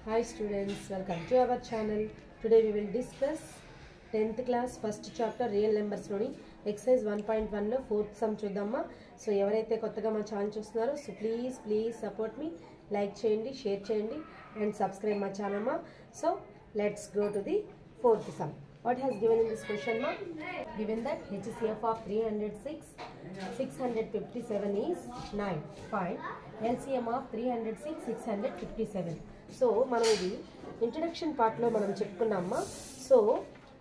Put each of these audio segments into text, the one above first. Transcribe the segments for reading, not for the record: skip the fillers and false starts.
Hi students, welcome to our channel. Today we will discuss 10th class first chapter real numbers loni exercise 1.1 lo fourth sum chuddamma. So evaraithe kottaga ma channel chustunaro, so please support me, like cheyandi, share cheyandi and subscribe my channel ma. So let's go to the fourth sum. What has given in this question ma? Given that HCF of 306 657 is 9. Find LCM of 306 657. So మనం ఇది introduction part లో మనం చెప్పుకున్నామా. So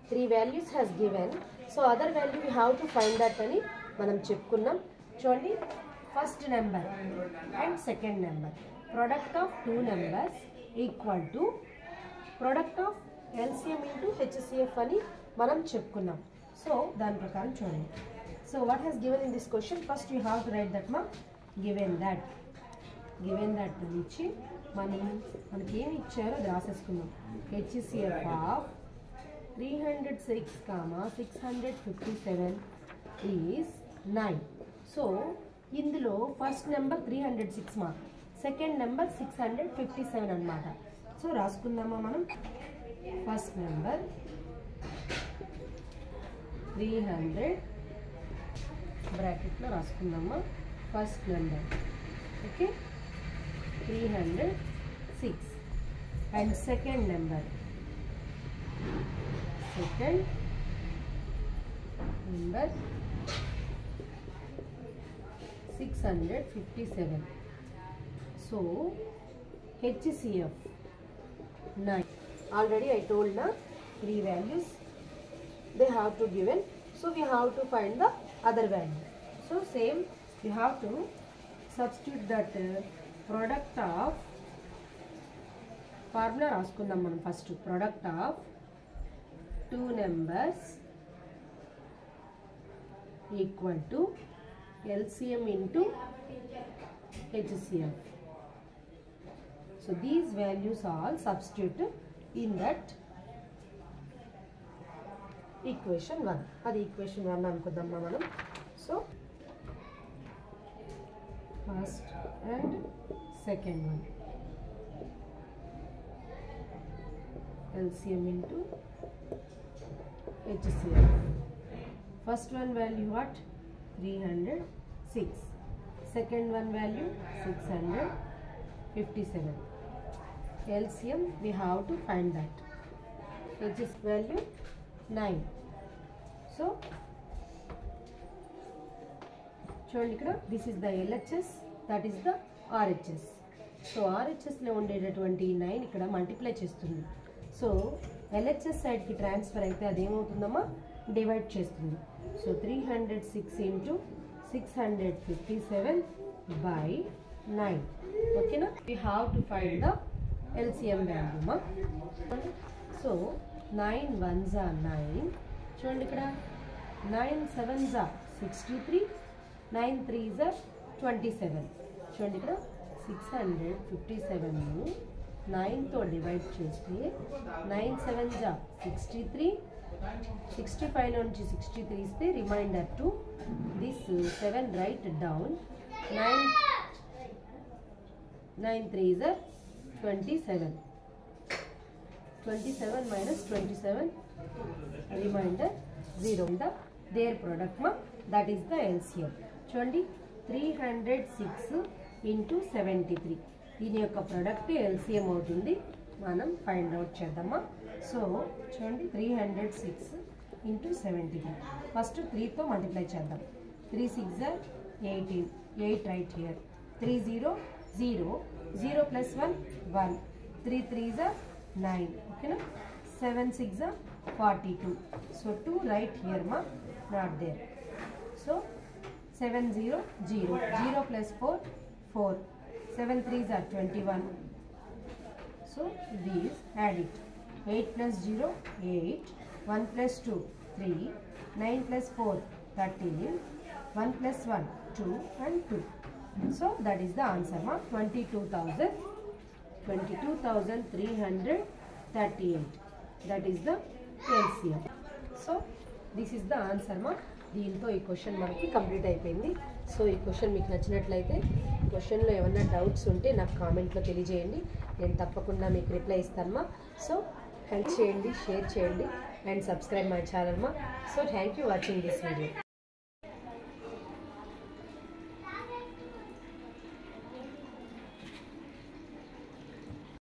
3 values has given, so other value we have to find that అని మనం చెప్పుకున్నాం. చూడండి, first number and second number product of 2 numbers equal to product of LCM into HCF అని మనం చెప్పుకున్నాం. సో దాని ప్రకారం చూడండి. So what has given in this question, first you have to right that మా. గివెన్ దట్ ఇచ్చి మనకి ఏమి ఇచ్చారో అది రాసేసుకుందాం. HCF of 306, 657 is 9. సో ఇందులో ఫస్ట్ నెంబర్ 306 మా, సెకండ్ నెంబర్ 657 అన్నమాట. సో రాసుకుందామా మనం. ఫస్ట్ నెంబర్ 300 బ్రాకెట్లో రాసుకుందామా. First number okay 306 and second number 657. So HCF 9. Already I told na 3 values they have to given, so we have to find the other value. So same you have to substitute that product of formula రాసుకుందాం మనం. First product of 2 numbers equal to LCM into HCF. So these values are substituted in that equation 1. అది equation 1 అనుకుందాం మనం. So first and second one LCM into HCF. First one value what? 306. Second one value 657. LCM we have to find that. HCF value 9. So చూడండి ఇక్కడ, this is the LHS, that is the RHS. So RHSలో ఉండేటటువంటి 9 ఇక్కడ multiply చేస్తుంది. So LHS సైడ్కి transfer అయితే అదేమవుతుందమ్మా, divide చేస్తుంది. So 306 into 657 by 9. ఓకేనా, we have to find the LCM value మా. So 9 1s are 9. చూడండి ఇక్కడ 9 7s are 63, 9 3s are 27. చూడండి ఇక్కడ 657ను 9తో డివైడ్ చేస్తే 9 7s are 63, 65లో నుంచి 63 ఇస్తే reminder to this 7 write down, 9 3s are 27. 27 minus 27 remainder 0. Their product ma, that is the LCM. చూడండి 306 into 73 దీని యొక్క ప్రొడక్ట్ LCM అవుతుంది. మనం ఫైండ్ అవుట్ చేద్దామా. సో చూడండి 306 into 73 ఫస్ట్ 3తో మల్టిప్లై చేద్దాం. 3 6 are 18, 8 right here, 3 0 0, 0 plus 1 1, 3 3s are 9. Okay, 7 6 are 42. So 2 right here ma, not there. So 7 0 0, 0 plus 4 4, 7 3s are 21. So these add it. 8 plus 0 8, 1 plus 2 3, 9 plus 4 13, 1 plus 1 2 and 2. So that is the answer ma, 22,338. That is the LCM. So this is the answer ma. దీంతో ఈ question మనకి complete అయిపోయింది. So ఈ question మీకు నచ్చినట్లయితే క్వశ్చన్లో ఏమన్నా doubts ఉంటే నాకు కామెంట్లో తెలియజేయండి. నేను తప్పకుండా మీకు రిప్లై ఇస్తానమ్మా. సో హెల్ప్ చేయండి, షేర్ చేయండి అండ్ సబ్స్క్రైబ్ మై ఛానల్ మా. So thank you watching this video.